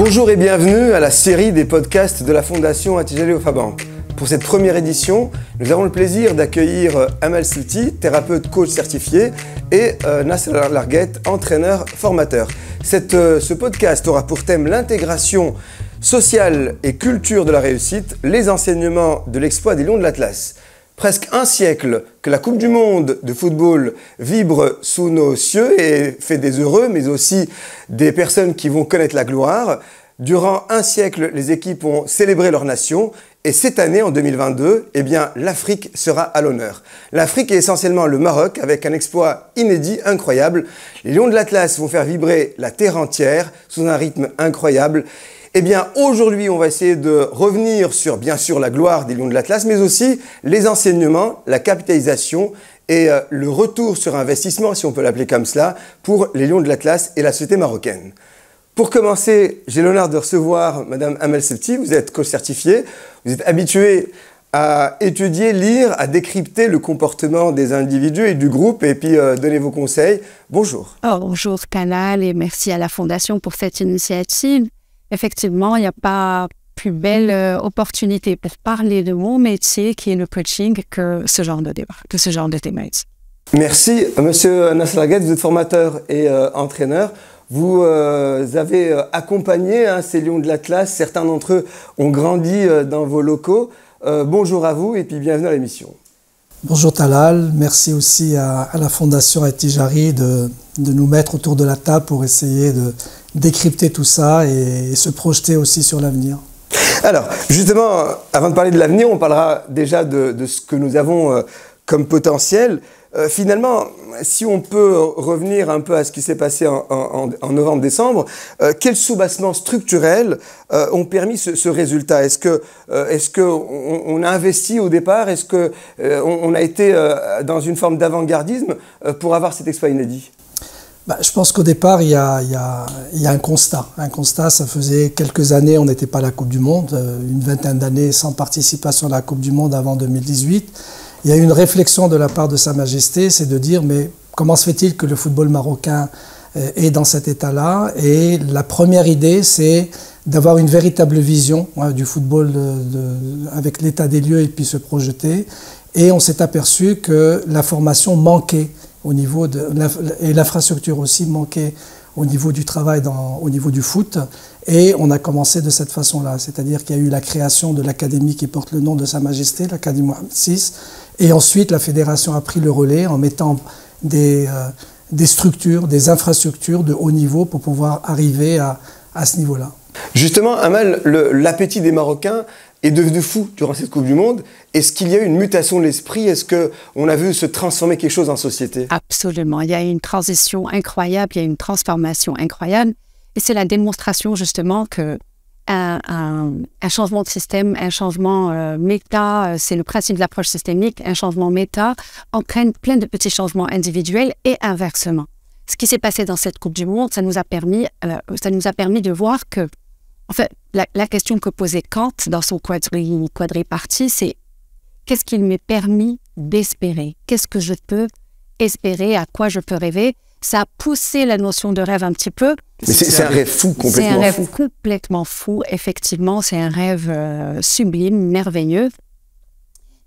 Bonjour et bienvenue à la série des podcasts de la Fondation Attijari Ofabank. Pour cette première édition, nous avons le plaisir d'accueillir Amal Silti, thérapeute coach certifié, et Nasser Larguet, entraîneur formateur. Ce podcast aura pour thème l'intégration sociale et culture de la réussite, les enseignements de l'exploit des Lions de l'Atlas. Presque un siècle que la Coupe du Monde de football vibre sous nos cieux et fait des heureux, mais aussi des personnes qui vont connaître la gloire. Durant un siècle, les équipes ont célébré leur nation. Et cette année, en 2022, eh bien, l'Afrique sera à l'honneur. L'Afrique est essentiellement le Maroc, avec un exploit inédit, incroyable. Les Lions de l'Atlas vont faire vibrer la terre entière sous un rythme incroyable. Eh bien, aujourd'hui, on va essayer de revenir sur, bien sûr, la gloire des Lions de l'Atlas, mais aussi les enseignements, la capitalisation et le retour sur investissement, si on peut l'appeler comme cela, pour les Lions de l'Atlas et la société marocaine. Pour commencer, j'ai l'honneur de recevoir Madame Amal Silti. Vous êtes coach certifié, vous êtes habituée à étudier, lire, à décrypter le comportement des individus et du groupe et puis donner vos conseils. Bonjour. Bonjour Talal et merci à la Fondation pour cette initiative. Effectivement, il n'y a pas plus belle opportunité pour parler de mon métier qui est le coaching que ce genre de débat, que ce genre de thématique. Merci. Monsieur Nasser Larguet, vous êtes formateur et entraîneur. Vous avez accompagné ces Lions de l'Atlas. Certains d'entre eux ont grandi dans vos locaux. Bonjour à vous et puis bienvenue à l'émission. Bonjour Talal, merci aussi à la Fondation Attijari de nous mettre autour de la table pour essayer de décrypter tout ça et se projeter aussi sur l'avenir. Alors, justement, avant de parler de l'avenir, on parlera déjà de ce que nous avons comme potentiel. Finalement, si on peut revenir un peu à ce qui s'est passé en novembre-décembre, quels soubassements structurels ont permis ce résultat? Est-ce qu'on a investi au départ? Est-ce qu'on a été dans une forme d'avant-gardisme pour avoir cet exploit inédit? Je pense qu'au départ, il y a un constat. Un constat, ça faisait quelques années, on n'était pas à la Coupe du Monde, une vingtaine d'années sans participation à la Coupe du Monde avant 2018. Il y a une réflexion de la part de Sa Majesté, c'est de dire, mais comment se fait-il que le football marocain est dans cet état-là? Et la première idée, c'est d'avoir une véritable vision du football avec l'état des lieux et puis se projeter. Et on s'est aperçu que la formation manquait au niveau et l'infrastructure aussi manquait au niveau du travail, au niveau du foot. Et on a commencé de cette façon-là, c'est-à-dire qu'il y a eu la création de l'académie qui porte le nom de Sa Majesté, l'Académie Mohamed VI, et ensuite la fédération a pris le relais en mettant des structures, des infrastructures de haut niveau pour pouvoir arriver à ce niveau-là. Justement, Amal, l'appétit des Marocains est devenu fou durant cette Coupe du Monde. Est-ce qu'il y a eu une mutation de l'esprit? Est-ce qu'on a vu se transformer quelque chose en société? Absolument. Il y a eu une transition incroyable, il y a eu une transformation incroyable. Et c'est la démonstration justement que un changement de système, un changement méta, c'est le principe de l'approche systémique, un changement méta entraîne plein de petits changements individuels et inversement. Ce qui s'est passé dans cette Coupe du Monde, ça nous a permis de voir que, en fait, la question que posait Kant dans son quadripartie, c'est qu'est-ce qu'il m'est permis d'espérer? Qu'est-ce que je peux espérer? À quoi je peux rêver? Ça a poussé la notion de rêve un petit peu. Mais c'est un rêve fou, complètement fou. C'est un rêve complètement fou, effectivement. C'est un rêve sublime, merveilleux.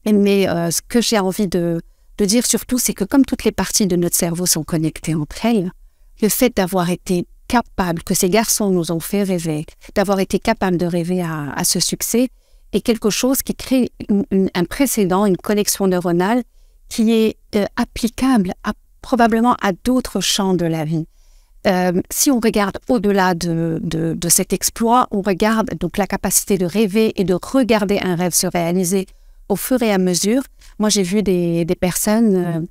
Mais ce que j'ai envie de dire surtout, c'est que comme toutes les parties de notre cerveau sont connectées entre elles, le fait d'avoir été capable, que ces garçons nous ont fait rêver, d'avoir été capable de rêver à ce succès, est quelque chose qui crée un précédent, une connexion neuronale qui est applicable probablement à d'autres champs de la vie. Si on regarde au-delà de cet exploit, on regarde donc la capacité de rêver et de regarder un rêve se réaliser au fur et à mesure. Moi, j'ai vu des personnes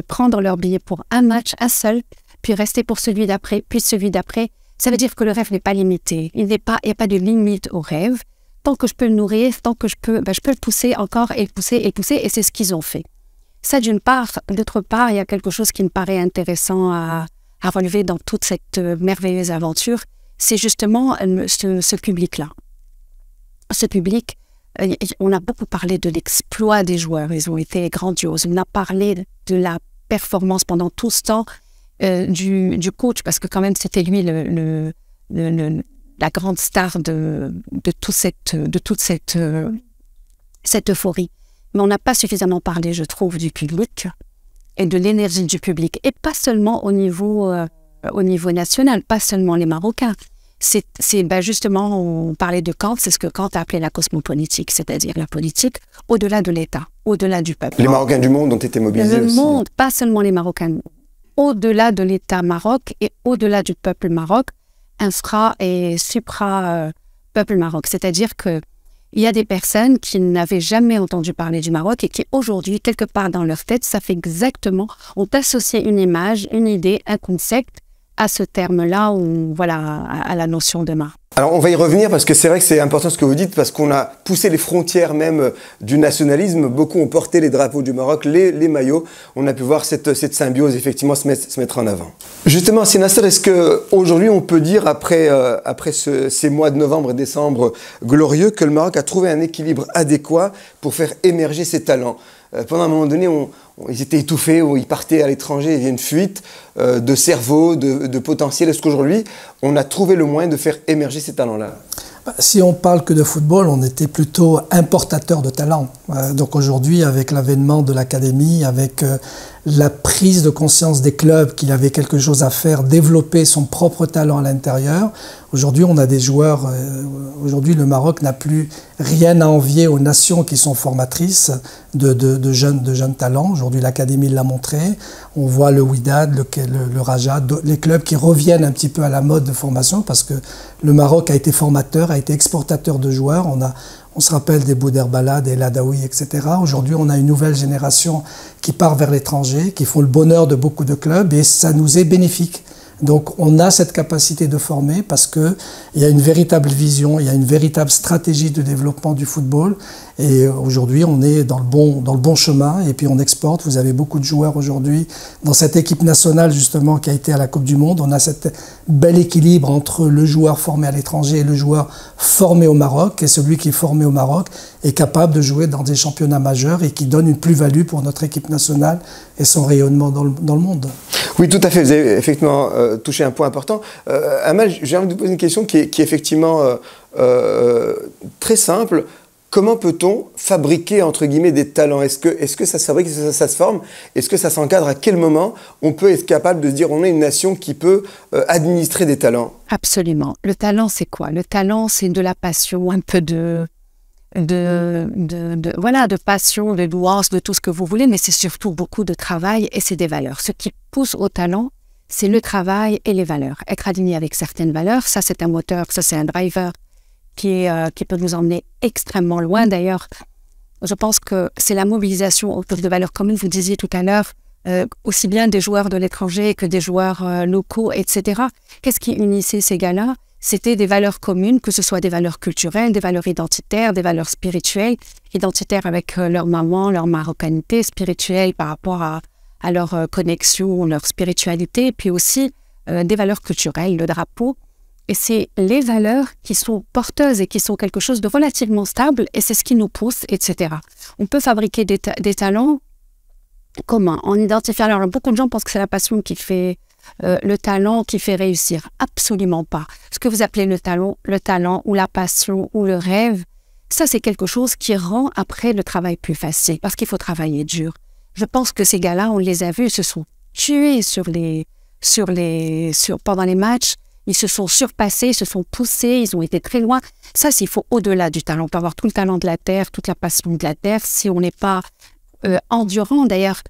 prendre leur billet pour un match, un seul, puis rester pour celui d'après, puis celui d'après. Ça veut dire que le rêve n'est pas limité. Il n'y a pas de limite au rêve. Tant que je peux le nourrir, tant que je peux le pousser encore et pousser, et c'est ce qu'ils ont fait. Ça, d'une part. D'autre part, il y a quelque chose qui me paraît intéressant à relever dans toute cette merveilleuse aventure, c'est justement ce public-là. Ce public, on a beaucoup parlé de l'exploit des joueurs, ils ont été grandioses. On a parlé de la performance pendant tout ce temps du coach, parce que quand même c'était lui la grande star de toute cette euphorie. Mais on n'a pas suffisamment parlé, je trouve, du public et de l'énergie du public. Et pas seulement au niveau national, pas seulement les Marocains. Justement, on parlait de Kant, c'est ce que Kant a appelé la cosmopolitique, c'est-à-dire la politique au-delà de l'État, au-delà du peuple. Les Marocains du monde ont été mobilisés aussi. Le monde, pas seulement les Marocains, au-delà de l'État Maroc et au-delà du peuple Maroc, infra et supra-peuple Maroc. C'est-à-dire qu'il y a des personnes qui n'avaient jamais entendu parler du Maroc et qui aujourd'hui, quelque part dans leur tête, ça fait exactement, ont associé une image, une idée, un concept à ce terme-là, à la notion de Maroc. Alors on va y revenir parce que c'est vrai que c'est important ce que vous dites, parce qu'on a poussé les frontières même du nationalisme. Beaucoup ont porté les drapeaux du Maroc, les maillots. On a pu voir cette symbiose effectivement se mettre en avant. Justement, Nasser, est-ce qu'aujourd'hui on peut dire, après ces mois de novembre et décembre glorieux, que le Maroc a trouvé un équilibre adéquat pour faire émerger ses talents? Pendant un moment donné, ils étaient étouffés, ils partaient à l'étranger, il y a une fuite de cerveau, de potentiel. Est-ce qu'aujourd'hui, on a trouvé le moyen de faire émerger ces talents-là? Si on parle que de football, on était plutôt importateur de talents. Donc aujourd'hui, avec l'avènement de l'académie, avec la prise de conscience des clubs qu'il y avait quelque chose à faire, développer son propre talent à l'intérieur, aujourd'hui on a des joueurs, aujourd'hui le Maroc n'a plus rien à envier aux nations qui sont formatrices de jeunes talents. Aujourd'hui l'académie l'a montré, on voit le Wydad, le Raja, les clubs qui reviennent un petit peu à la mode de formation parce que le Maroc a été formateur, a été exportateur de joueurs. On se rappelle des Bouderbala, des Ladaoui, etc. Aujourd'hui, on a une nouvelle génération qui part vers l'étranger, qui font le bonheur de beaucoup de clubs et ça nous est bénéfique. Donc on a cette capacité de former parce qu'il y a une véritable vision, il y a une véritable stratégie de développement du football et aujourd'hui on est dans le bon chemin et puis on exporte. Vous avez beaucoup de joueurs aujourd'hui dans cette équipe nationale justement qui a été à la Coupe du Monde. On a cet bel équilibre entre le joueur formé à l'étranger et le joueur formé au Maroc, et celui qui est formé au Maroc est capable de jouer dans des championnats majeurs et qui donne une plus-value pour notre équipe nationale et son rayonnement dans le monde. Oui, tout à fait. Vous avez effectivement touché un point important. Amal, j'ai envie de vous poser une question qui est effectivement très simple. Comment peut-on fabriquer, entre guillemets, des talents? Est-ce que ça se fabrique, est-ce que ça se forme? Est-ce que ça s'encadre? À quel moment on peut être capable de se dire on est une nation qui peut administrer des talents? Absolument. Le talent, c'est quoi? Le talent, c'est de la passion, un peu de passion, de nuance, de tout ce que vous voulez, mais c'est surtout beaucoup de travail et c'est des valeurs. Ce qui pousse au talent, c'est le travail et les valeurs. Être aligné avec certaines valeurs, ça c'est un moteur, ça c'est un driver qui peut nous emmener extrêmement loin. D'ailleurs, je pense que c'est la mobilisation autour de valeurs communes, vous disiez tout à l'heure, aussi bien des joueurs de l'étranger que des joueurs locaux, etc. Qu'est-ce qui unissait ces gars-là? C'était des valeurs communes, que ce soit des valeurs culturelles, des valeurs identitaires, des valeurs spirituelles, identitaires avec leur maman, leur marocanité, spirituelle par rapport à leur connexion, leur spiritualité, puis aussi des valeurs culturelles, le drapeau. Et c'est les valeurs qui sont porteuses et qui sont quelque chose de relativement stable, et c'est ce qui nous pousse, etc. On peut fabriquer des talents communs en identifiant. Alors, beaucoup de gens pensent que c'est la passion qui fait le talent qui fait réussir. Absolument pas. Ce que vous appelez le talent ou la passion ou le rêve, ça c'est quelque chose qui rend après le travail plus facile parce qu'il faut travailler dur. Je pense que ces gars-là, on les a vus, ils se sont tués pendant les matchs, ils se sont surpassés, ils se sont poussés, ils ont été très loin. Ça, il faut au-delà du talent. On peut avoir tout le talent de la terre, toute la passion de la terre, si on n'est pas endurant. D'ailleurs,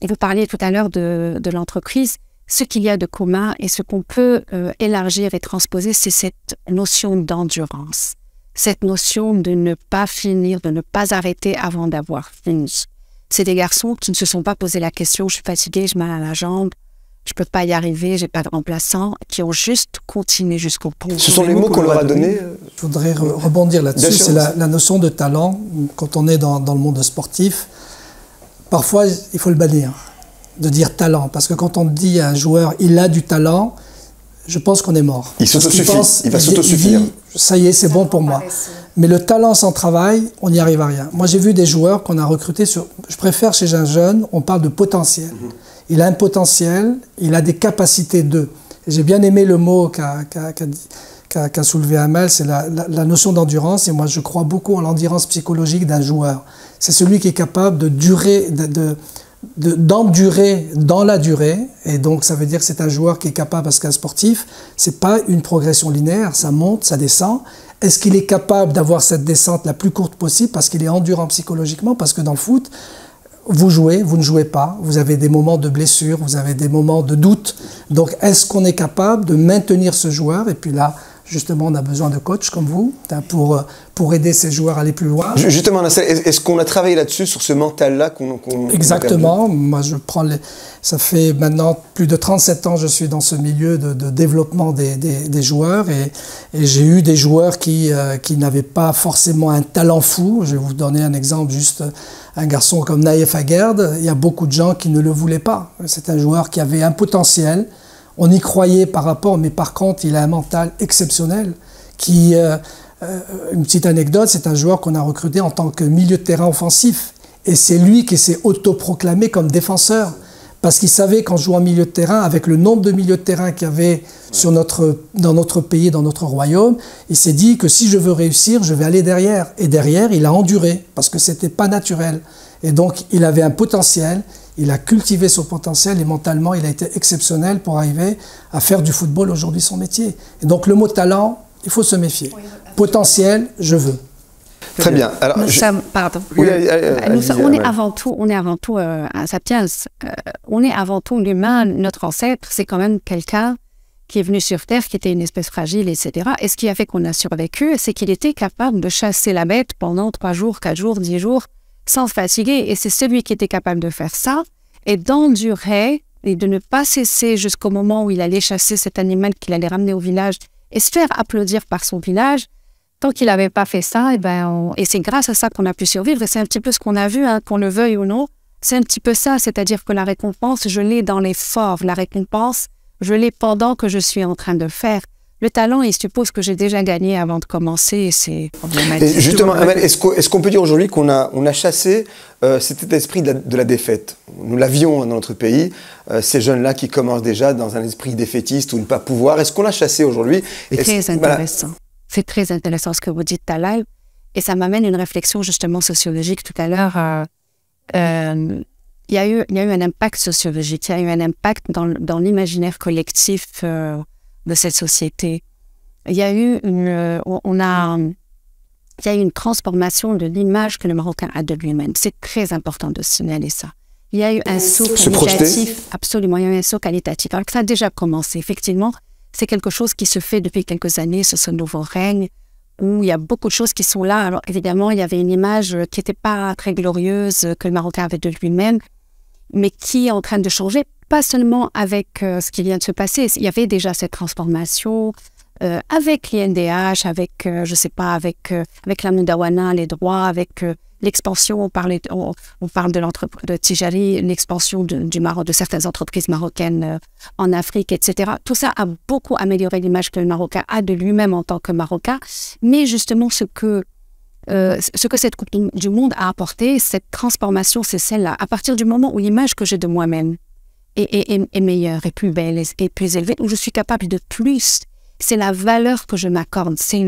vous parliez tout à l'heure de l'entreprise. Ce qu'il y a de commun et ce qu'on peut élargir et transposer, c'est cette notion d'endurance. Cette notion de ne pas finir, de ne pas arrêter avant d'avoir fini. C'est des garçons qui ne se sont pas posé la question « je suis fatigué, j'ai mal à la jambe, je ne peux pas y arriver, j'ai pas de remplaçant », qui ont juste continué jusqu'au bout. Ce sont les mots qu'on leur a donnés. Je voudrais rebondir là-dessus, c'est la notion de talent. Quand on est dans le monde sportif, parfois il faut le bannir. De dire talent, parce que quand on dit à un joueur il a du talent, je pense qu'on est mort. Il s'autosuffit, il va s'autosuffire. Ça y est, c'est bon pour moi. Mais le talent sans travail, on n'y arrive à rien. Moi j'ai vu des joueurs qu'on a recrutés je préfère chez un jeune, on parle de potentiel. Il a un potentiel, il a des capacités de. J'ai bien aimé le mot qu'a qu'a soulevé Amel, c'est la notion d'endurance. Et moi, je crois beaucoup en l'endurance psychologique d'un joueur. C'est celui qui est capable de durer, d'endurer dans la durée. Et donc, ça veut dire que c'est un joueur qui est capable, parce qu'un sportif, c'est pas une progression linéaire, ça monte, ça descend. Est-ce qu'il est capable d'avoir cette descente la plus courte possible parce qu'il est endurant psychologiquement? Parce que dans le foot, vous jouez, vous ne jouez pas, vous avez des moments de blessure, vous avez des moments de doute. Donc, est-ce qu'on est capable de maintenir ce joueur? Et puis là, justement, on a besoin de coachs comme vous pour aider ces joueurs à aller plus loin. Justement, est-ce qu'on a travaillé là-dessus, sur ce mental-là Exactement. Moi, ça fait maintenant plus de 37 ans que je suis dans ce milieu de développement des joueurs et j'ai eu des joueurs qui n'avaient pas forcément un talent fou. Je vais vous donner un exemple, juste un garçon comme Naïef Aguerd. Il y a beaucoup de gens qui ne le voulaient pas. C'est un joueur qui avait un potentiel. On y croyait par rapport, mais par contre, il a un mental exceptionnel. Une petite anecdote, c'est un joueur qu'on a recruté en tant que milieu de terrain offensif. Et c'est lui qui s'est autoproclamé comme défenseur. Parce qu'il savait qu'en jouant milieu de terrain, avec le nombre de milieux de terrain qu'il y avait dans notre pays, dans notre royaume, il s'est dit que si je veux réussir, je vais aller derrière. Et derrière, il a enduré, parce que c'était pas naturel. Et donc, il avait un potentiel, il a cultivé son potentiel et mentalement, il a été exceptionnel pour arriver à faire du football aujourd'hui son métier. Et donc, le mot talent, il faut se méfier. Potentiel, je veux. Très bien. Alors, on est avant tout un sapiens. On est avant tout l'humain. Notre ancêtre, c'est quand même quelqu'un qui est venu sur Terre, qui était une espèce fragile, etc. Et ce qui a fait qu'on a survécu, c'est qu'il était capable de chasser la bête pendant 3 jours, 4 jours, 10 jours, sans se fatiguer. Et c'est celui qui était capable de faire ça et d'endurer et de ne pas cesser jusqu'au moment où il allait chasser cet animal qu'il allait ramener au village et se faire applaudir par son village. Tant qu'il n'avait pas fait ça, et c'est grâce à ça qu'on a pu survivre. Et c'est un petit peu ce qu'on a vu, qu'on le veuille ou non. C'est un petit peu ça, c'est-à-dire que la récompense, je l'ai dans l'effort. La récompense, je l'ai pendant que je suis en train de faire. Le talent, il suppose que j'ai déjà gagné avant de commencer, et c'est problématique. Et justement, Amel, est-ce qu'on peut dire aujourd'hui qu'on a chassé cet esprit de la défaite? Nous l'avions dans notre pays, ces jeunes-là qui commencent déjà dans un esprit défaitiste ou ne pas pouvoir. Est-ce qu'on l'a chassé aujourd'hui? C'est très intéressant. Voilà. C'est très intéressant ce que vous dites, Talal, et ça m'amène à une réflexion justement sociologique. Tout à l'heure, il y a eu un impact sociologique, il y a eu un impact dans l'imaginaire collectif de cette société. Il y a eu une transformation de l'image que le Marocain a de lui-même. C'est très important de signaler ça. Il y a eu un saut qualitatif, absolument, il y a eu un saut qualitatif. Alors que ça a déjà commencé, effectivement. C'est quelque chose qui se fait depuis quelques années, ce nouveau règne, où il y a beaucoup de choses qui sont là. Alors évidemment, il y avait une image qui n'était pas très glorieuse que le Marocain avait de lui-même, mais qui est en train de changer, pas seulement avec ce qui vient de se passer. Il y avait déjà cette transformation avec l'INDH, avec, je sais pas, avec la Moudawana, les droits, avec l'expansion, on parle de Tijari, l'expansion du Maroc, de certaines entreprises marocaines en Afrique, etc. Tout ça a beaucoup amélioré l'image que le Marocain a de lui-même en tant que Marocain. Mais justement, ce que cette Coupe du Monde a apporté, cette transformation, c'est celle-là. À partir du moment où l'image que j'ai de moi-même est meilleure, est plus belle, est plus élevée, où je suis capable de plus, c'est la valeur que je m'accorde, c'est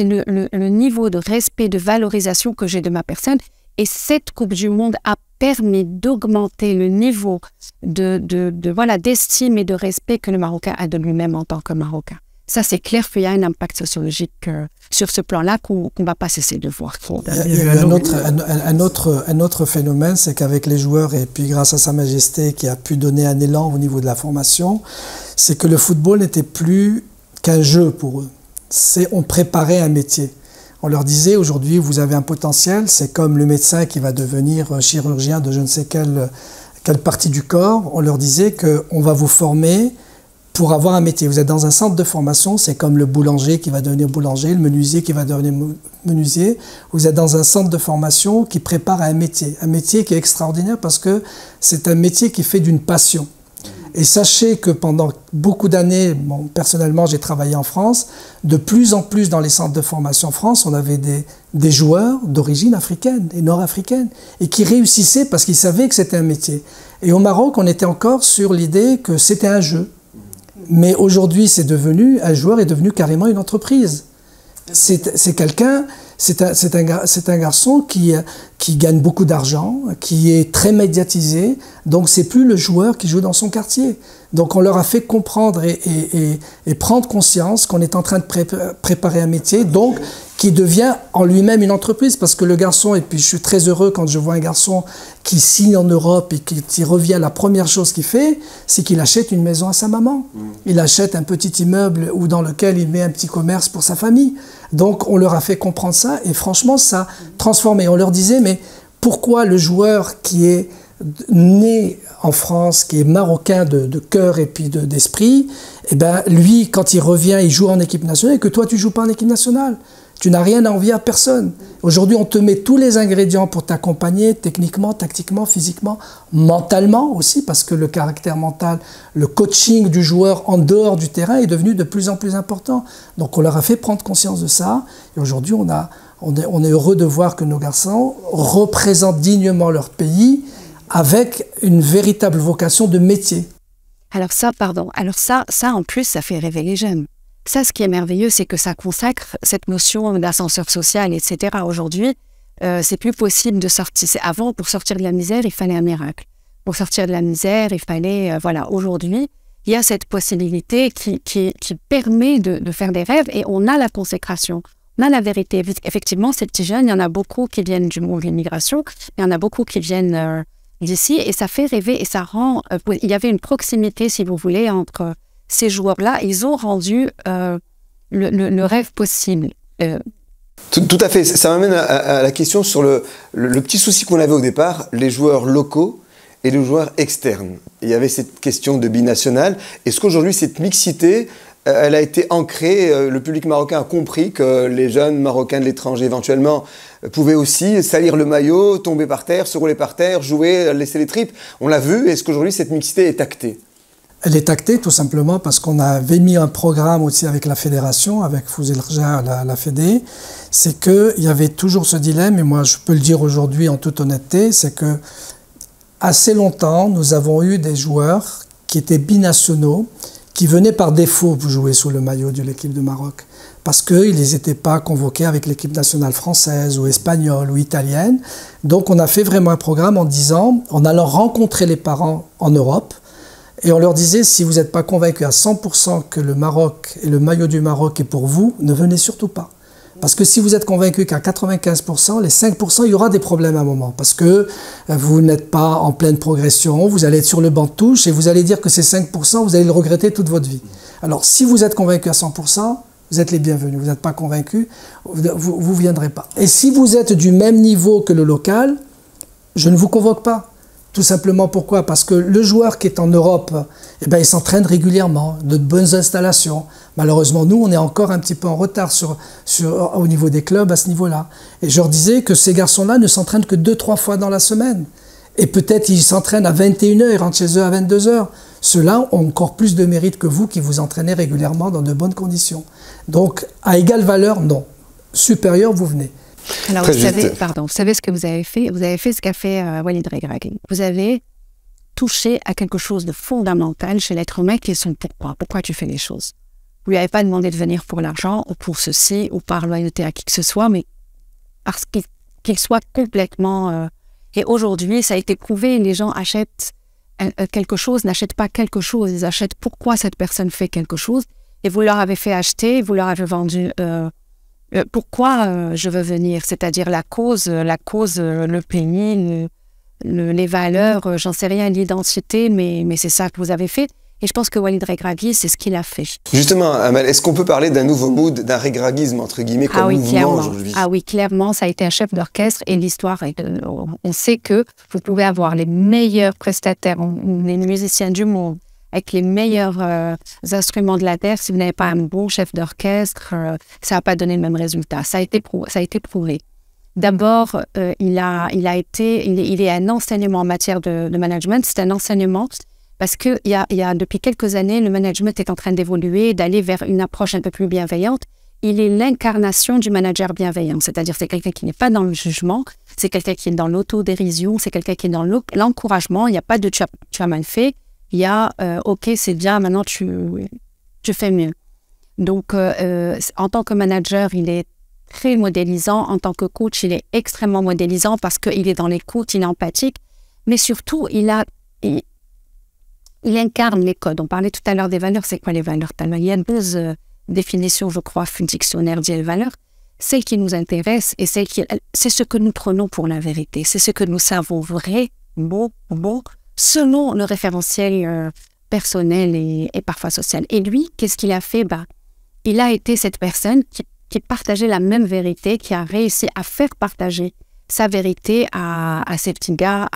le niveau de respect, de valorisation que j'ai de ma personne. Et cette Coupe du Monde a permis d'augmenter le niveau d'estime et de respect que le Marocain a de lui-même en tant que Marocain. Ça, c'est clair qu'il y a un impact sociologique sur ce plan-là qu'on ne va pas cesser de voir. Il y a un autre phénomène, c'est qu'avec les joueurs, et puis grâce à Sa Majesté qui a pu donner un élan au niveau de la formation, c'est que le football n'était plus qu'un jeu pour eux. On préparait un métier. On leur disait, aujourd'hui, vous avez un potentiel, c'est comme le médecin qui va devenir chirurgien de je ne sais quelle partie du corps. On leur disait qu'on va vous former pour avoir un métier. Vous êtes dans un centre de formation, c'est comme le boulanger qui va devenir boulanger, le menuisier qui va devenir menuisier. Vous êtes dans un centre de formation qui prépare à un métier qui est extraordinaire parce que c'est un métier qui fait d'une passion. Et sachez que pendant beaucoup d'années, personnellement j'ai travaillé en France, de plus en plus dans les centres de formation en France, on avait des joueurs d'origine africaine et nord-africaine et qui réussissaient parce qu'ils savaient que c'était un métier. Et au Maroc, on était encore sur l'idée que c'était un jeu. Mais aujourd'hui, un joueur est devenu carrément une entreprise. C'est quelqu'un, c'est un garçon qui gagne beaucoup d'argent, qui est très médiatisé. Donc c'est plus le joueur qui joue dans son quartier. Donc on leur a fait comprendre et prendre conscience qu'on est en train de préparer un métier, donc qui devient en lui-même une entreprise. Parce que le garçon, et puis je suis très heureux quand je vois un garçon qui signe en Europe et qui revient, la première chose qu'il fait, c'est qu'il achète une maison à sa maman. Il achète un petit immeuble dans lequel il met un petit commerce pour sa famille. Donc on leur a fait comprendre ça et franchement ça a transformé. On leur disait mais pourquoi le joueur qui est né en France, qui est marocain de cœur et puis d'esprit, eh ben lui quand il revient il joue en équipe nationale et que toi tu joues pas en équipe nationale. Tu n'as rien à envier à personne. Aujourd'hui, on te met tous les ingrédients pour t'accompagner techniquement, tactiquement, physiquement, mentalement aussi, parce que le caractère mental, le coaching du joueur en dehors du terrain est devenu de plus en plus important. Donc on leur a fait prendre conscience de ça. Et aujourd'hui, on est heureux de voir que nos garçons représentent dignement leur pays avec une véritable vocation de métier. Alors ça, en plus, ça fait rêver les jeunes. Ça, ce qui est merveilleux, c'est que ça consacre cette notion d'ascenseur social, etc. Aujourd'hui, c'est plus possible de sortir. Avant, pour sortir de la misère, il fallait un miracle. Pour sortir de la misère, il fallait... voilà, aujourd'hui, il y a cette possibilité qui permet de faire des rêves et on a la consécration. On a la vérité. Effectivement, ces petits jeunes, il y en a beaucoup qui viennent du monde de l'immigration, il y en a beaucoup qui viennent d'ici et ça fait rêver et ça rend... il y avait une proximité, si vous voulez, entre... ces joueurs-là, ils ont rendu le rêve possible. Tout à fait. Ça m'amène à la question sur le petit souci qu'on avait au départ, les joueurs locaux et les joueurs externes. Il y avait cette question de binational. Est-ce qu'aujourd'hui, cette mixité, elle a été ancrée, le public marocain a compris que les jeunes marocains de l'étranger, éventuellement, pouvaient aussi salir le maillot, tomber par terre, se rouler par terre, jouer, laisser les tripes. On l'a vu. Est-ce qu'aujourd'hui, cette mixité est actée ? Elle est actée tout simplement parce qu'on avait mis un programme aussi avec la fédération, avec Fouzel Rja, la Fédé. C'est qu'il y avait toujours ce dilemme, et moi je peux le dire aujourd'hui en toute honnêteté, c'est que assez longtemps nous avons eu des joueurs qui étaient binationaux, qui venaient par défaut pour jouer sous le maillot de l'équipe de Maroc. Parce qu'ils n'étaient pas convoqués avec l'équipe nationale française ou espagnole ou italienne. Donc on a fait vraiment un programme en disant, en allant rencontrer les parents en Europe, et on leur disait, si vous n'êtes pas convaincus à 100% que le Maroc et le maillot du Maroc est pour vous, ne venez surtout pas. Parce que si vous êtes convaincus qu'à 95%, les 5%, il y aura des problèmes à un moment. Parce que vous n'êtes pas en pleine progression, vous allez être sur le banc de touche et vous allez dire que ces 5%, vous allez le regretter toute votre vie. Alors si vous êtes convaincus à 100%, vous êtes les bienvenus. Vous n'êtes pas convaincus, vous ne viendrez pas. Et si vous êtes du même niveau que le local, je ne vous convoque pas. Tout simplement pourquoi? Parce que le joueur qui est en Europe, eh ben, il s'entraîne régulièrement, de bonnes installations. Malheureusement, nous, on est encore un petit peu en retard au niveau des clubs à ce niveau-là. Et je leur disais que ces garçons-là ne s'entraînent que 2-3 fois dans la semaine. Et peut-être ils s'entraînent à 21h, ils rentrent chez eux à 22h. Ceux-là ont encore plus de mérite que vous qui vous entraînez régulièrement dans de bonnes conditions. Donc, à égale valeur, non. Supérieur, vous venez. Alors, vous savez ce que vous avez fait? Vous avez fait ce qu'a fait Walid Regragui. Vous avez touché à quelque chose de fondamental chez l'être humain qui est son pourquoi. Pourquoi tu fais les choses? Vous lui avez pas demandé de venir pour l'argent ou pour ceci ou par loyauté à qui que ce soit, mais parce qu'il soit complètement... Et aujourd'hui, ça a été prouvé, les gens achètent quelque chose, n'achètent pas quelque chose, ils achètent pourquoi cette personne fait quelque chose. Et vous leur avez fait acheter, vous leur avez vendu... pourquoi je veux venir, c'est-à-dire la cause, le pays, les valeurs, j'en sais rien, l'identité, mais c'est ça que vous avez fait. Et je pense que Walid Regragui, c'est ce qu'il a fait. Justement, Amal, est-ce qu'on peut parler d'un nouveau mood, d'un regraguisme, entre guillemets, comme mouvement aujourd'hui? Ah oui, clairement, ça a été un chef d'orchestre et l'histoire, on sait que vous pouvez avoir les meilleurs prestataires, les musiciens du monde, avec les meilleurs instruments de la terre, si vous n'avez pas un bon chef d'orchestre, ça n'a pas donné le même résultat. Ça a été prouvé. D'abord, il est un enseignement en matière de management. C'est un enseignement parce que depuis quelques années, le management est en train d'évoluer, d'aller vers une approche un peu plus bienveillante. Il est l'incarnation du manager bienveillant, c'est-à-dire c'est quelqu'un qui n'est pas dans le jugement, c'est quelqu'un qui est dans l'autodérision, c'est quelqu'un qui est dans l'encouragement. Il n'y a pas de tu as mal fait. il y a ok, c'est bien, maintenant tu fais mieux. Donc, en tant que manager, il est très modélisant. En tant que coach, il est extrêmement modélisant parce qu'il est dans l'écoute, il est empathique. Mais surtout, il incarne les codes. On parlait tout à l'heure des valeurs. C'est quoi les valeurs? Il y a 12 définitions, je crois, du dictionnaire des valeurs. Celle qui nous intéresse et c'est ce que nous prenons pour la vérité. C'est ce que nous savons vrai, bon, selon le référentiel personnel et parfois social. Et lui, qu'est-ce qu'il a fait? Il a été cette personne qui partageait la même vérité, qui a réussi à faire partager sa vérité à ces petits gars,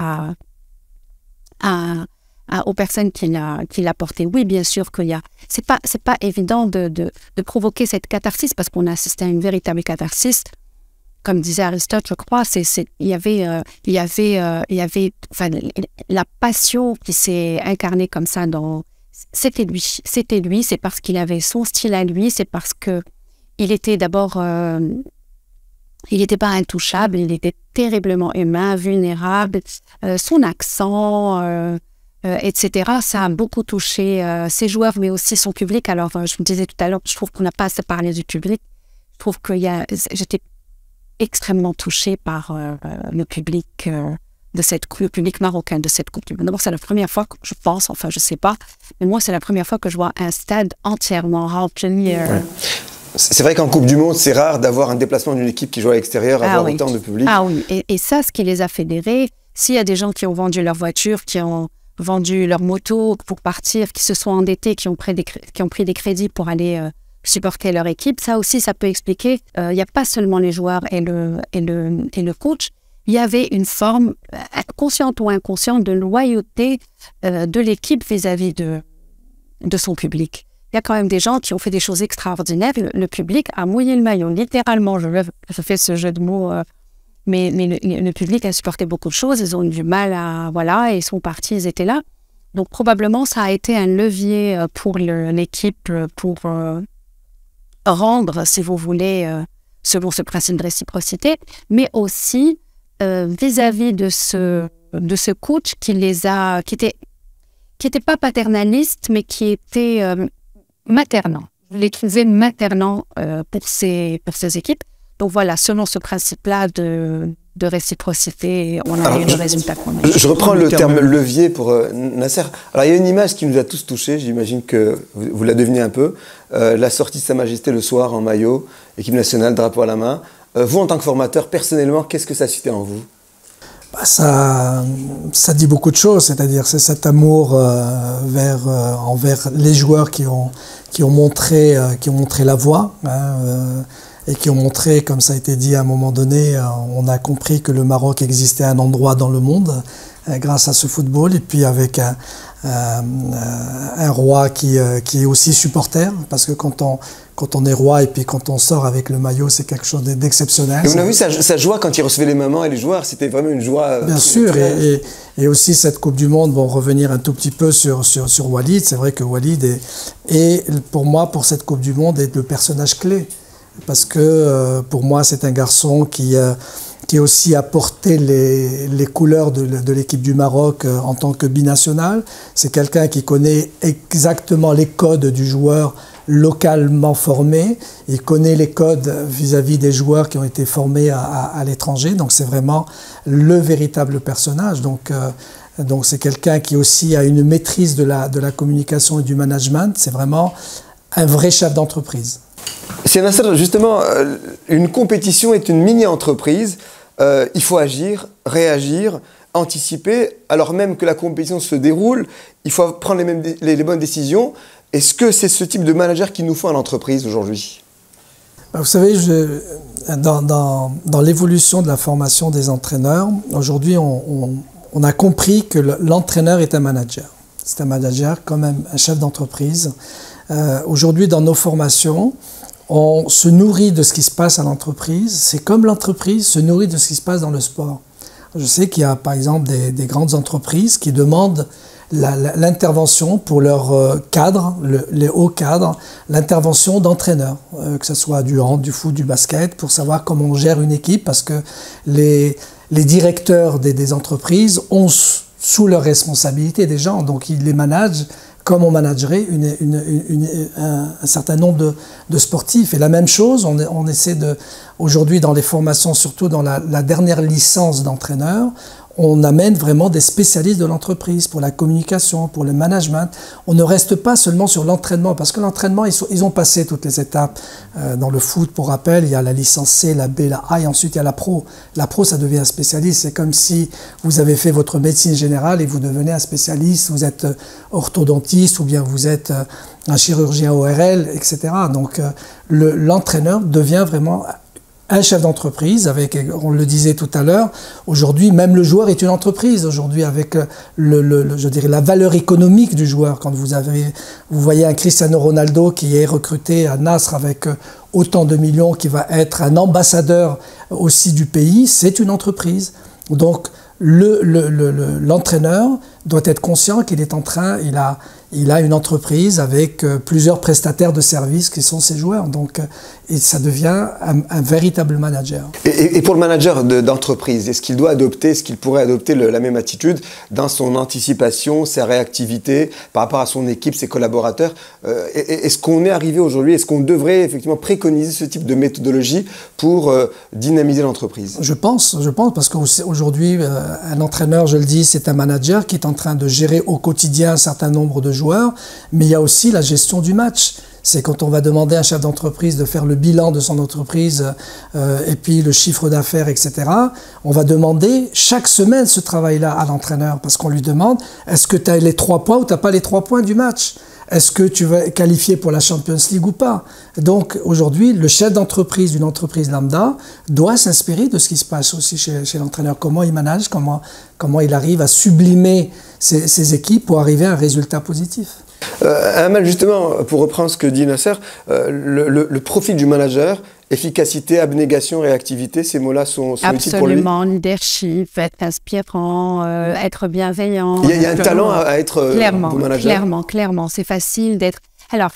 aux personnes qu'il a portées. Oui, bien sûr qu'il y a... C'est pas évident de provoquer cette catharsis parce qu'on a assisté à une véritable catharsis. Comme disait Aristote, je crois, il y avait la passion qui s'est incarnée comme ça dans... C'était lui, c'est parce qu'il avait son style à lui, c'est parce que il était d'abord... il n'était pas intouchable, il était terriblement humain, vulnérable. Son accent, etc., ça a beaucoup touché ses joueurs, mais aussi son public. Alors, je me disais tout à l'heure, je trouve qu'on n'a pas assez parlé du public. Je trouve que j'étais extrêmement touchée par le public le public marocain de cette Coupe du Monde. D'abord, c'est la première fois que je pense, enfin, je sais pas, mais moi, c'est la première fois que je vois un stade entièrement rempli. Ouais. C'est vrai qu'en Coupe du Monde, c'est rare d'avoir un déplacement d'une équipe qui joue à l'extérieur, avoir autant de public. Ah oui, et ça, ce qui les a fédérés, s'il y a des gens qui ont vendu leur voiture, qui ont vendu leur moto pour partir, qui se sont endettés, qui ont pris des crédits pour aller supporter leur équipe, ça aussi, ça peut expliquer. Il n'y a pas seulement les joueurs et le coach. Il y avait une forme, consciente ou inconsciente, de loyauté de l'équipe vis-à-vis de son public. Il y a quand même des gens qui ont fait des choses extraordinaires. Le public a mouillé le maillot, littéralement. Je fais ce jeu de mots, mais le public a supporté beaucoup de choses. Ils ont eu du mal à... Voilà, et ils sont partis, ils étaient là. Donc, probablement, ça a été un levier pour l'équipe pour rendre, si vous voulez, selon ce principe de réciprocité, mais aussi vis-à-vis de ce coach qui était pas paternaliste, mais qui était maternant. Je l'ai trouvé maternant pour ses équipes. Donc voilà, selon ce principe-là de réciprocité, on a eu le résultat qu'on a. Je reprends le terme levier pour Nasser. Alors il y a une image qui nous a tous touchés, j'imagine que vous la devinez un peu. La sortie de Sa Majesté le soir en maillot, équipe nationale, drapeau à la main. Vous, en tant que formateur, personnellement, qu'est-ce que ça suscitait en vous? Ça dit beaucoup de choses, c'est-à-dire c'est cet amour envers les joueurs qui ont montré la voie, et qui ont montré, comme ça a été dit à un moment donné, on a compris que le Maroc existait à un endroit dans le monde grâce à ce football, et puis avec un roi qui est aussi supporter, parce que quand on est roi et puis quand on sort avec le maillot, c'est quelque chose d'exceptionnel. Et on a vu sa joie quand il recevait les mamans et les joueurs, c'était vraiment une joie. Bien sûr, et aussi cette Coupe du Monde, bon, revenir un tout petit peu sur Walid, c'est vrai que Walid est pour moi, pour cette Coupe du Monde, est le personnage clé. Parce que pour moi, c'est un garçon qui aussi a porté les couleurs de l'équipe du Maroc en tant que binational. C'est quelqu'un qui connaît exactement les codes du joueur localement formé. Il connaît les codes vis-à-vis des joueurs qui ont été formés à l'étranger. Donc c'est vraiment le véritable personnage. Donc c'est quelqu'un qui aussi a une maîtrise de la communication et du management. C'est vraiment un vrai chef d'entreprise. C'est Nasser, justement, une compétition est une mini-entreprise. Il faut agir, réagir, anticiper. Alors même que la compétition se déroule, il faut prendre les bonnes décisions. Est-ce que c'est ce type de manager qu'il nous faut en entreprise aujourd'hui? Vous savez, dans l'évolution de la formation des entraîneurs, aujourd'hui, on a compris que l'entraîneur est un manager. C'est un manager comme un chef d'entreprise. Aujourd'hui, dans nos formations, on se nourrit de ce qui se passe à l'entreprise. C'est comme l'entreprise se nourrit de ce qui se passe dans le sport. Je sais qu'il y a par exemple des grandes entreprises qui demandent l'intervention pour leurs cadres, les hauts cadres, l'intervention d'entraîneurs, que ce soit du hand, du foot, du basket, pour savoir comment on gère une équipe, parce que les directeurs des entreprises ont sous leur responsabilité des gens. Donc ils les managent comme on managerait un certain nombre de sportifs. Et la même chose, on essaie aujourd'hui dans les formations, surtout dans la dernière licence d'entraîneur, on amène vraiment des spécialistes de l'entreprise pour la communication, pour le management. On ne reste pas seulement sur l'entraînement, parce que l'entraînement, ils ont passé toutes les étapes. Dans le foot, pour rappel, il y a la licence C, la B, la A, et ensuite il y a la pro. La pro, ça devient un spécialiste. C'est comme si vous avez fait votre médecine générale et vous devenez un spécialiste. Vous êtes orthodontiste ou bien vous êtes un chirurgien ORL, etc. Donc l'entraîneur devient vraiment un chef d'entreprise, avec, on le disait tout à l'heure, aujourd'hui, même le joueur est une entreprise. Aujourd'hui, avec je dirais, la valeur économique du joueur, quand vous voyez un Cristiano Ronaldo qui est recruté à Nasr avec autant de millions, qui va être un ambassadeur aussi du pays, c'est une entreprise. Donc, l'entraîneur doit être conscient qu'il est en train, il a une entreprise avec plusieurs prestataires de services qui sont ses joueurs. Donc, et ça devient un véritable manager. Et pour le manager d'entreprise, est-ce qu'il doit adopter, est-ce qu'il pourrait adopter la même attitude dans son anticipation, sa réactivité par rapport à son équipe, ses collaborateurs? Est-ce qu'on est arrivé aujourd'hui, est-ce qu'on devrait effectivement préconiser ce type de méthodologie pour dynamiser l'entreprise? Je pense, parce qu'aujourd'hui, un entraîneur, je le dis, c'est un manager qui est en train de gérer au quotidien un certain nombre de joueurs, mais il y a aussi la gestion du match. C'est quand on va demander à un chef d'entreprise de faire le bilan de son entreprise et puis le chiffre d'affaires, etc. On va demander chaque semaine ce travail-là à l'entraîneur parce qu'on lui demande est-ce que tu as les 3 points ou tu n'as pas les 3 points du match? Est-ce que tu vas qualifier pour la Champions League ou pas? Donc aujourd'hui, le chef d'entreprise d'une entreprise lambda doit s'inspirer de ce qui se passe aussi chez l'entraîneur. Comment il manage, comment il arrive à sublimer ses équipes pour arriver à un résultat positif. Amal, justement, pour reprendre ce que dit Nasser, le profil du manager, efficacité, abnégation, réactivité, ces mots-là sont utiles pour lui. Absolument, leadership, être inspirant, être bienveillant. Il y a un talent à être bon manager. Clairement, c'est facile d'être... Alors,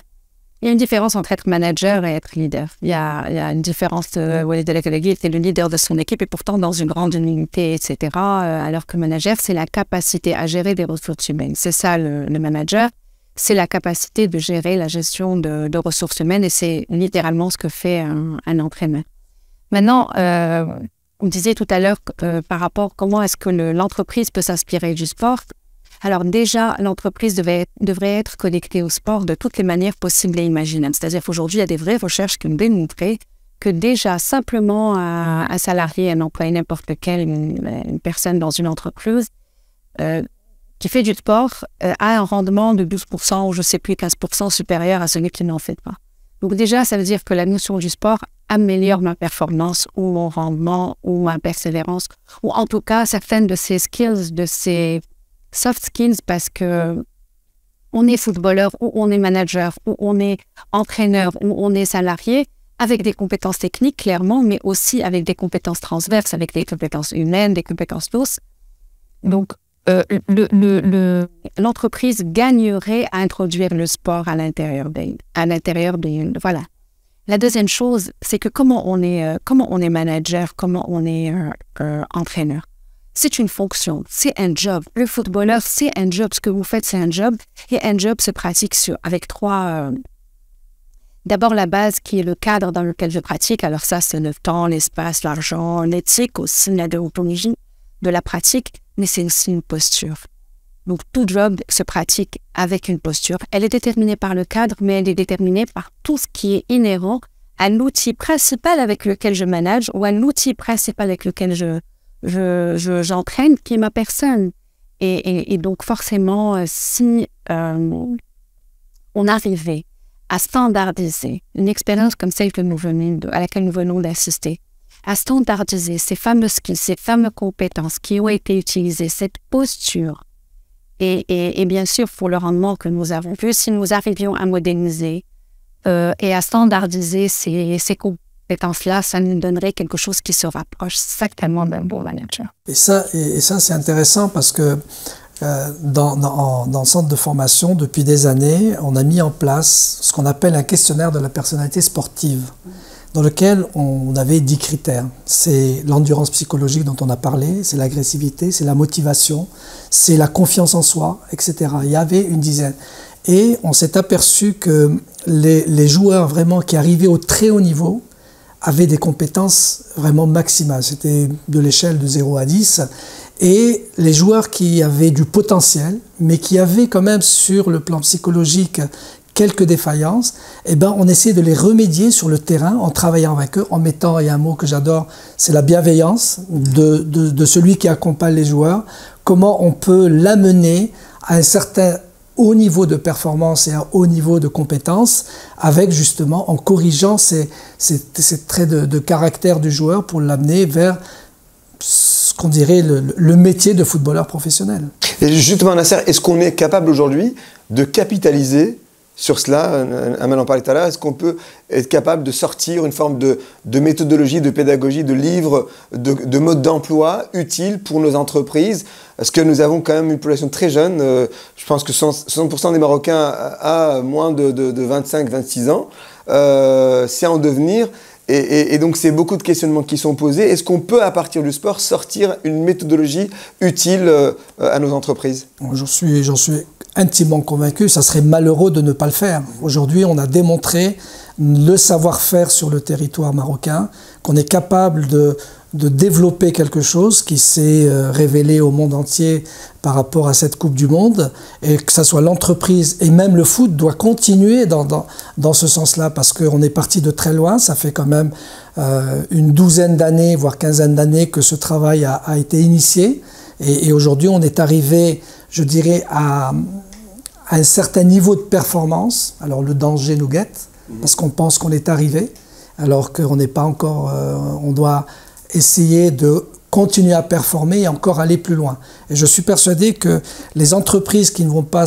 il y a une différence entre être manager et être leader. Il y a une différence. Walid El-Khalili était le leader de son équipe et pourtant dans une grande unité, etc. Alors que manager, c'est la capacité à gérer des ressources humaines. C'est ça le manager. C'est la capacité de gérer la gestion de ressources humaines et c'est littéralement ce que fait un entraîneur. Maintenant, on disait tout à l'heure par rapport à comment est-ce que l'entreprise peut s'inspirer du sport. Alors déjà, l'entreprise devrait être connectée au sport de toutes les manières possibles et imaginables. C'est-à-dire qu'aujourd'hui, il y a des vraies recherches qui ont démontré que déjà, simplement un salarié, un employé, n'importe lequel, une personne dans une entreprise, qui fait du sport a un rendement de 12% ou je ne sais plus 15% supérieur à celui qui n'en fait pas. Donc déjà, ça veut dire que la notion du sport améliore ma performance ou mon rendement ou ma persévérance ou en tout cas certaines de ces skills, de ces soft skills parce que on est footballeur ou on est manager ou on est entraîneur ou on est salarié avec des compétences techniques clairement mais aussi avec des compétences transverses, avec des compétences humaines, des compétences douces. Donc l'entreprise gagnerait à introduire le sport à l'intérieur voilà. La deuxième chose, c'est que comment on est manager, comment on est entraîneur. C'est une fonction, c'est un job. Le footballeur, c'est un job. Ce que vous faites, c'est un job. Et un job se pratique avec trois... D'abord, la base qui est le cadre dans lequel je pratique. Alors ça, c'est le temps, l'espace, l'argent, l'éthique aussi, la déontologie de la pratique. Mais c'est aussi une posture. Donc, tout job se pratique avec une posture. Elle est déterminée par le cadre, mais elle est déterminée par tout ce qui est inhérent à l'outil principal avec lequel je manage ou à l'outil principal avec lequel j'entraîne, qui est ma personne. Et donc, forcément, si on arrivait à standardiser une expérience comme celle à laquelle nous venons d'assister, à standardiser ces fameux skills, ces fameuses compétences qui ont été utilisées, cette posture, et bien sûr, pour le rendement que nous avons vu, si nous arrivions à modéliser et à standardiser ces compétences-là, ça nous donnerait quelque chose qui se rapproche certainement d'un bon manager. Et ça c'est intéressant parce que dans le centre de formation, depuis des années, on a mis en place ce qu'on appelle un questionnaire de la personnalité sportive. dans lequel on avait 10 critères. C'est l'endurance psychologique dont on a parlé, c'est l'agressivité, c'est la motivation, c'est la confiance en soi, etc. Il y avait une dizaine. Et on s'est aperçu que les joueurs vraiment qui arrivaient au très haut niveau avaient des compétences vraiment maximales. C'était de l'échelle de 0 à 10. Et les joueurs qui avaient du potentiel, mais qui avaient quand même sur le plan psychologique quelques défaillances, eh ben on essaie de les remédier sur le terrain en travaillant avec eux, en mettant, il y a un mot que j'adore, c'est la bienveillance de celui qui accompagne les joueurs, comment on peut l'amener à un certain haut niveau de performance et un haut niveau de compétence, avec justement, en corrigeant ces traits de caractère du joueur pour l'amener vers ce qu'on dirait le métier de footballeur professionnel. Et justement, Nasser, est-ce qu'on est capable aujourd'hui de capitaliser sur cela? Amal en parlait tout à l'heure. Est-ce qu'on peut être capable de sortir une forme de méthodologie, de pédagogie, de livres, de modes d'emploi utiles pour nos entreprises? Parce que nous avons quand même une population très jeune. Je pense que 60% des Marocains a moins de 25-26 ans. C'est en devenir. Et donc, c'est beaucoup de questionnements qui sont posés. Est-ce qu'on peut, à partir du sport, sortir une méthodologie utile à nos entreprises? J'en suis intimement convaincu. Ça serait malheureux de ne pas le faire. Aujourd'hui, on a démontré le savoir-faire sur le territoire marocain, qu'on est capable de développer quelque chose qui s'est révélé au monde entier par rapport à cette Coupe du Monde, et que ce soit l'entreprise et même le foot doit continuer dans ce sens-là, parce qu'on est parti de très loin. Ça fait quand même une douzaine d'années, voire quinzaine d'années que ce travail a été initié, et aujourd'hui on est arrivé, je dirais, à un certain niveau de performance. Alors le danger nous guette, parce qu'on pense qu'on est arrivé, alors qu'on n'est pas encore, on doit essayer de continuer à performer et encore aller plus loin. Et je suis persuadé que les entreprises qui ne vont pas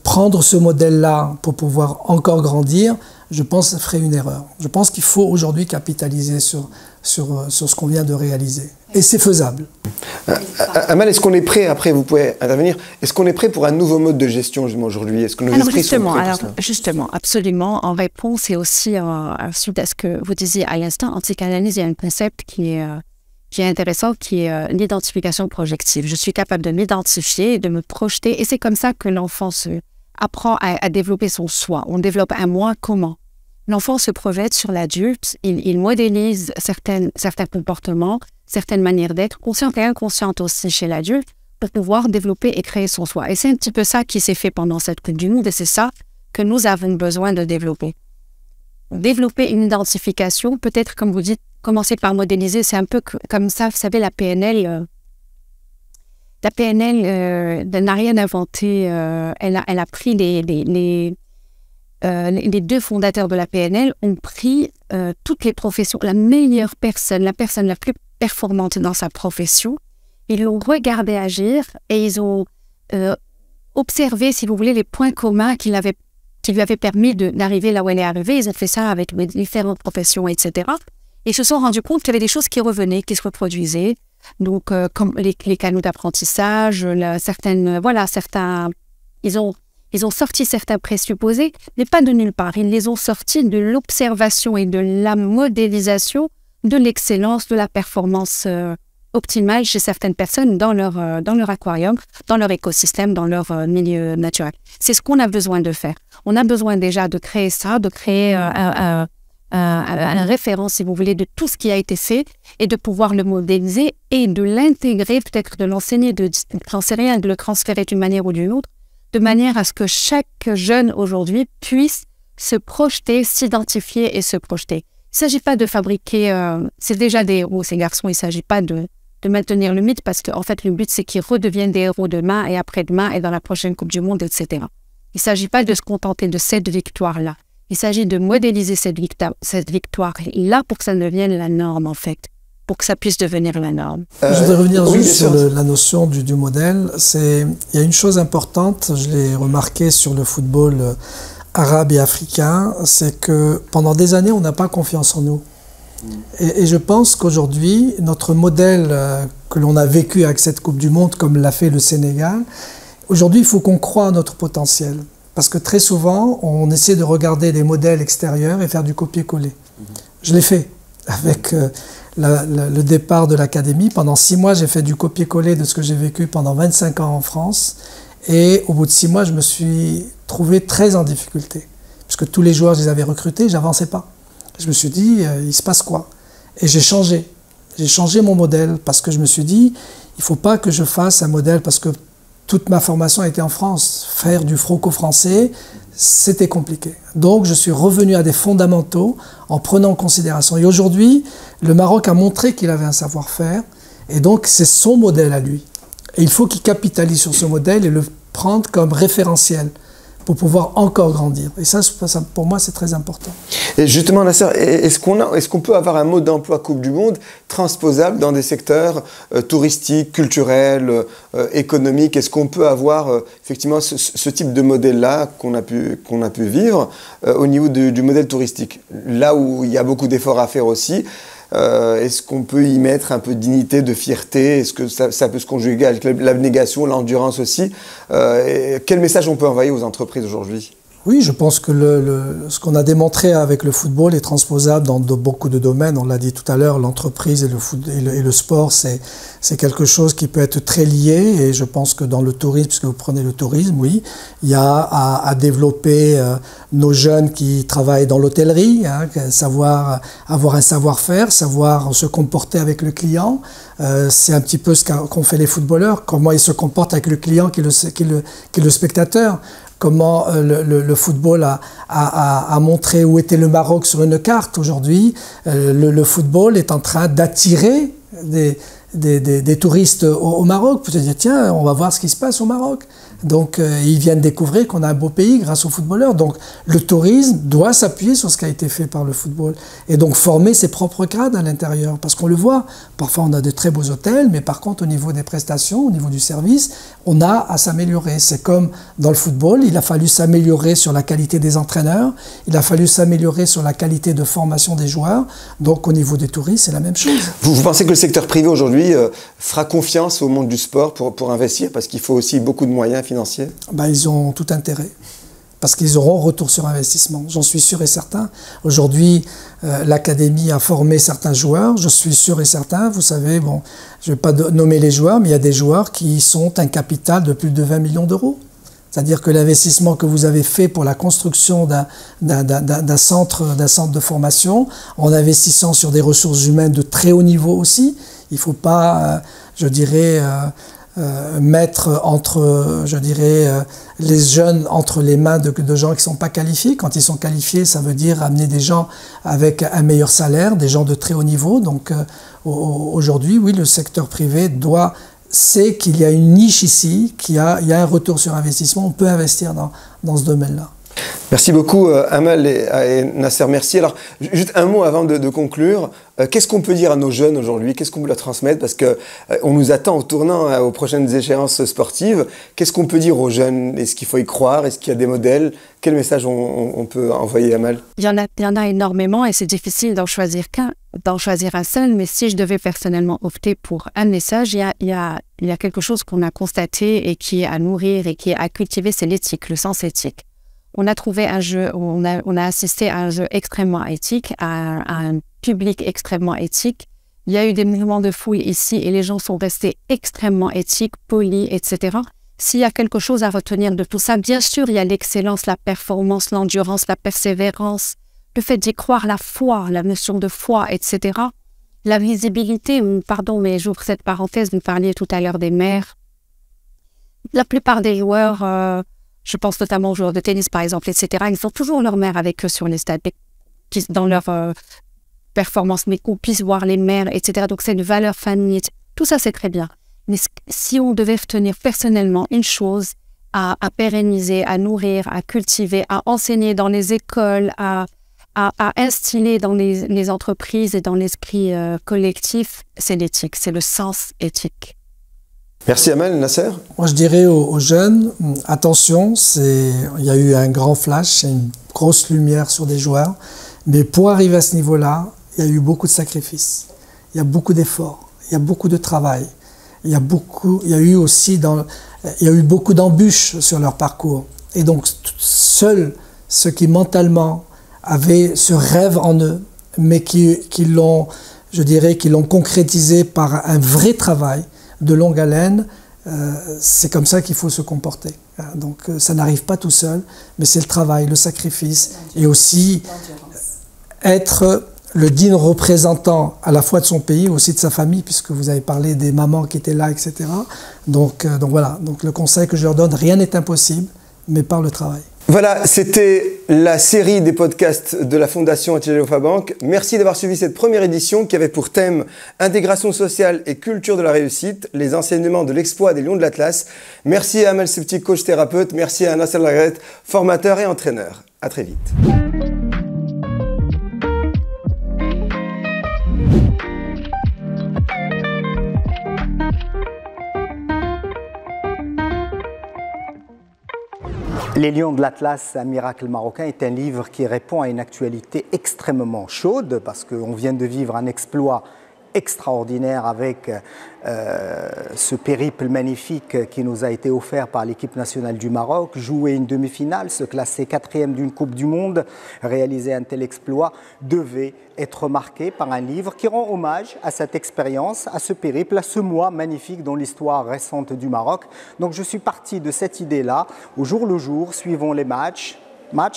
prendre ce modèle-là pour pouvoir encore grandir, je pense que ça ferait une erreur. Je pense qu'il faut aujourd'hui capitaliser sur ce qu'on vient de réaliser. Et c'est faisable. Amal, est-ce qu'on est prêt, après vous pouvez intervenir, est-ce qu'on est prêt pour un nouveau mode de gestion aujourd'hui? Est-ce que nos esprits sont prêts pour cela? Justement, absolument. En réponse et aussi suite à ce que vous disiez à l'instant, en psychanalyse, il y a un concept qui est intéressant, qui est l'identification projective. Je suis capable de m'identifier, de me projeter, et c'est comme ça que l'enfant apprend à développer son soi. On développe un moi comment? L'enfant se projette sur l'adulte, il modélise certains comportements, certaines manières d'être, conscientes et inconscientes aussi chez l'adulte, pour pouvoir développer et créer son soi. Et c'est un petit peu ça qui s'est fait pendant cette Coupe du Monde, et c'est ça que nous avons besoin de développer. Développer une identification, peut-être comme vous dites, commencer par modéliser, c'est un peu comme ça, vous savez, la PNL... La PNL n'a rien inventé, elle a pris les deux fondateurs de la PNL ont pris toutes les professions, la meilleure personne, la personne la plus performante dans sa profession, ils l'ont regardé agir et ils ont observé, si vous voulez, les points communs qui lui avaient permis d'arriver là où elle est arrivée. Ils ont fait ça avec différentes professions, etc. Et ils se sont rendus compte qu'il y avait des choses qui revenaient, qui se reproduisaient. Donc, comme les canaux d'apprentissage, ils ont sorti certains présupposés, mais pas de nulle part. Ils les ont sortis de l'observation et de la modélisation de l'excellence, de la performance optimale chez certaines personnes dans leur aquarium, dans leur écosystème, dans leur milieu naturel. C'est ce qu'on a besoin de faire. On a besoin déjà de créer ça, de créer une référence, si vous voulez, de tout ce qui a été fait et de pouvoir le modéliser et de l'intégrer, peut-être de l'enseigner, de le transférer d'une manière ou d'une autre, de manière à ce que chaque jeune aujourd'hui puisse se projeter, s'identifier et se projeter. Il ne s'agit pas de fabriquer, c'est déjà des héros ces garçons, il ne s'agit pas de maintenir le mythe, parce qu'en fait le but c'est qu'ils redeviennent des héros demain et après-demain et dans la prochaine Coupe du Monde, etc. Il ne s'agit pas de se contenter de cette victoire-là. Il s'agit de modéliser cette victoire-là pour que ça devienne la norme, en fait, pour que ça puisse devenir la norme. Je voudrais revenir juste sur la notion du modèle. Il y a une chose importante, je l'ai remarqué sur le football arabe et africain, c'est que pendant des années, on n'a pas confiance en nous. Et je pense qu'aujourd'hui, notre modèle que l'on a vécu avec cette Coupe du Monde, comme l'a fait le Sénégal, aujourd'hui, il faut qu'on croie à notre potentiel. Parce que très souvent, on essaie de regarder des modèles extérieurs et faire du copier-coller. Je l'ai fait avec le départ de l'académie. Pendant 6 mois, j'ai fait du copier-coller de ce que j'ai vécu pendant 25 ans en France. Et au bout de 6 mois, je me suis trouvé très en difficulté. Parce que tous les joueurs, je les avais recrutés, je n'avançais pas. Je me suis dit, il se passe quoi? Et j'ai changé. J'ai changé mon modèle parce que je me suis dit, il ne faut pas que je fasse un modèle parce que toute ma formation a été en France. Faire du franco-français, c'était compliqué. Donc, je suis revenu à des fondamentaux en prenant en considération. Et aujourd'hui, le Maroc a montré qu'il avait un savoir-faire. Et donc, c'est son modèle à lui. Et il faut qu'il capitalise sur ce modèle et le prendre comme référentiel pour pouvoir encore grandir. Et ça pour moi, c'est très important. Et justement, Nasser, est-ce qu'on peut avoir un mode d'emploi Coupe du Monde transposable dans des secteurs touristiques, culturels, économiques? Est-ce qu'on peut avoir effectivement ce type de modèle-là qu'on a pu vivre au niveau du modèle touristique? Là où il y a beaucoup d'efforts à faire aussi, est-ce qu'on peut y mettre un peu de dignité, de fierté? Est-ce que ça peut se conjuguer avec l'abnégation, l'endurance aussi? Quel message on peut envoyer aux entreprises aujourd'hui? Oui, je pense que ce qu'on a démontré avec le football est transposable dans beaucoup de domaines. On l'a dit tout à l'heure, l'entreprise et le sport, c'est quelque chose qui peut être très lié. Et je pense que dans le tourisme, puisque vous prenez le tourisme, oui, il y a à développer nos jeunes qui travaillent dans l'hôtellerie, savoir avoir un savoir-faire, savoir se comporter avec le client. C'est un petit peu ce qu'ont fait les footballeurs, comment ils se comportent avec le client qui est le spectateur. Comment le football a montré où était le Maroc sur une carte. Aujourd'hui, le football est en train d'attirer des touristes au Maroc pour se dire, tiens, on va voir ce qui se passe au Maroc. Donc, ils viennent découvrir qu'on a un beau pays grâce aux footballeurs. Donc, le tourisme doit s'appuyer sur ce qui a été fait par le football. Et donc, former ses propres cadres à l'intérieur. Parce qu'on le voit, parfois on a de très beaux hôtels, mais par contre, au niveau des prestations, au niveau du service, on a à s'améliorer. C'est comme dans le football, il a fallu s'améliorer sur la qualité des entraîneurs, il a fallu s'améliorer sur la qualité de formation des joueurs. Donc, au niveau des touristes, c'est la même chose. Vous pensez que le secteur privé aujourd'hui fera confiance au monde du sport pour investir? Parce qu'il faut aussi beaucoup de moyens financiers. Ils ont tout intérêt, parce qu'ils auront retour sur investissement, j'en suis sûr et certain. Aujourd'hui, l'académie a formé certains joueurs, je suis sûr et certain, vous savez, je ne vais pas nommer les joueurs, mais il y a des joueurs qui sont un capital de plus de 20 millions d'euros. C'est-à-dire que l'investissement que vous avez fait pour la construction d'un centre de formation, en investissant sur des ressources humaines de très haut niveau aussi, il ne faut pas, mettre les jeunes entre les mains de gens qui ne sont pas qualifiés. Quand ils sont qualifiés, ça veut dire amener des gens avec un meilleur salaire, des gens de très haut niveau. Donc aujourd'hui, oui, le secteur privé sait qu'il y a une niche ici, il y a un retour sur investissement, on peut investir dans ce domaine-là. Merci beaucoup Amal et Nasser, merci. Alors juste un mot avant de conclure, qu'est-ce qu'on peut dire à nos jeunes aujourd'hui? Qu'est-ce qu'on peut leur transmettre? Parce qu'on nous attend au tournant aux prochaines échéances sportives. Qu'est-ce qu'on peut dire aux jeunes? Est-ce qu'il faut y croire? Est-ce qu'il y a des modèles? Quel message on peut envoyer, Amal? Il y en a énormément et c'est difficile d'en choisir un seul, mais si je devais personnellement opter pour un message, il y a quelque chose qu'on a constaté et qui est à nourrir et qui est à cultiver, c'est l'éthique, le sens éthique. On a trouvé un jeu, on a assisté à un jeu extrêmement éthique, à un public extrêmement éthique. Il y a eu des mouvements de fouille ici et les gens sont restés extrêmement éthiques, polis, etc. S'il y a quelque chose à retenir de tout ça, bien sûr, il y a l'excellence, la performance, l'endurance, la persévérance, le fait d'y croire, la foi, la notion de foi, etc. La visibilité, pardon, mais j'ouvre cette parenthèse, vous parliez tout à l'heure des mères. La plupart des joueurs... je pense notamment aux joueurs de tennis, par exemple, etc. Ils ont toujours leur mère avec eux sur les stades, dans leur performance, mais qu'on puisse voir les mères, etc. Donc, c'est une valeur famille. Tout ça, c'est très bien. Mais si on devait retenir personnellement une chose à pérenniser, à nourrir, à cultiver, à enseigner dans les écoles, à instiller dans les entreprises et dans l'esprit collectif, c'est l'éthique, c'est le sens éthique. Merci Amal, Nasser. Moi je dirais aux jeunes, attention, il y a eu un grand flash, une grosse lumière sur des joueurs, mais pour arriver à ce niveau-là, il y a eu beaucoup de sacrifices, il y a beaucoup d'efforts, il y a beaucoup de travail. il y a eu aussi beaucoup d'embûches sur leur parcours. Et donc, seuls ceux qui mentalement avaient ce rêve en eux, mais qui l'ont concrétisé par un vrai travail de longue haleine, c'est comme ça qu'il faut se comporter. Donc ça n'arrive pas tout seul, mais c'est le travail, le sacrifice, et aussi être le digne représentant à la fois de son pays, aussi de sa famille, puisque vous avez parlé des mamans qui étaient là, etc. Donc voilà, donc le conseil que je leur donne, rien n'est impossible, mais par le travail. Voilà, c'était la série des podcasts de la Fondation Attijari Uwafa-Bank. Merci d'avoir suivi cette première édition qui avait pour thème intégration sociale et culture de la réussite, les enseignements de l'exploit des Lions de l'Atlas. Merci à Amal Sebti, coach thérapeute. Merci à Nasser Larguet, formateur et entraîneur. À très vite. Les Lions de l'Atlas, un miracle marocain est un livre qui répond à une actualité extrêmement chaude parce qu'on vient de vivre un exploit extraordinaire avec ce périple magnifique qui nous a été offert par l'équipe nationale du Maroc, jouer une demi-finale, se classer 4e d'une Coupe du Monde, réaliser un tel exploit devait être marqué par un livre qui rend hommage à cette expérience, à ce périple, à ce mois magnifique dans l'histoire récente du Maroc. Donc je suis parti de cette idée-là, au jour le jour, suivant les match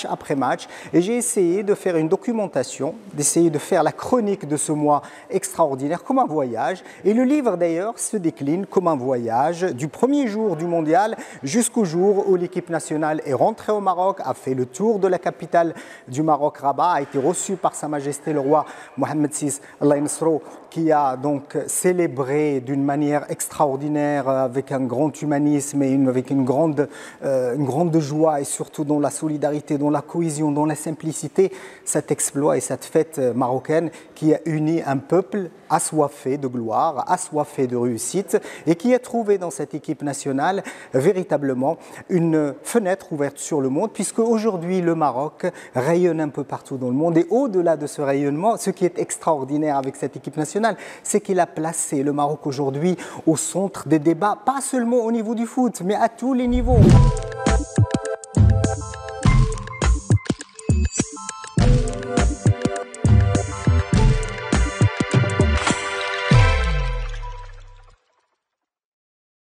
après match, et j'ai essayé de faire une documentation, d'essayer de faire la chronique de ce mois extraordinaire comme un voyage. Et le livre d'ailleurs se décline comme un voyage du premier jour du mondial jusqu'au jour où l'équipe nationale est rentrée au Maroc, a fait le tour de la capitale du Maroc, Rabat, a été reçu par Sa Majesté le roi Mohammed VI, Allah Ynasro, qui a donc célébré d'une manière extraordinaire avec un grand humanisme et avec une grande joie, et surtout dans la solidarité, dans la cohésion, dans la simplicité, cet exploit et cette fête marocaine qui a uni un peuple assoiffé de gloire, assoiffé de réussite, et qui a trouvé dans cette équipe nationale véritablement une fenêtre ouverte sur le monde, puisque aujourd'hui le Maroc rayonne un peu partout dans le monde. Et au-delà de ce rayonnement, ce qui est extraordinaire avec cette équipe nationale, c'est qu'il a placé le Maroc aujourd'hui au centre des débats, pas seulement au niveau du foot, mais à tous les niveaux.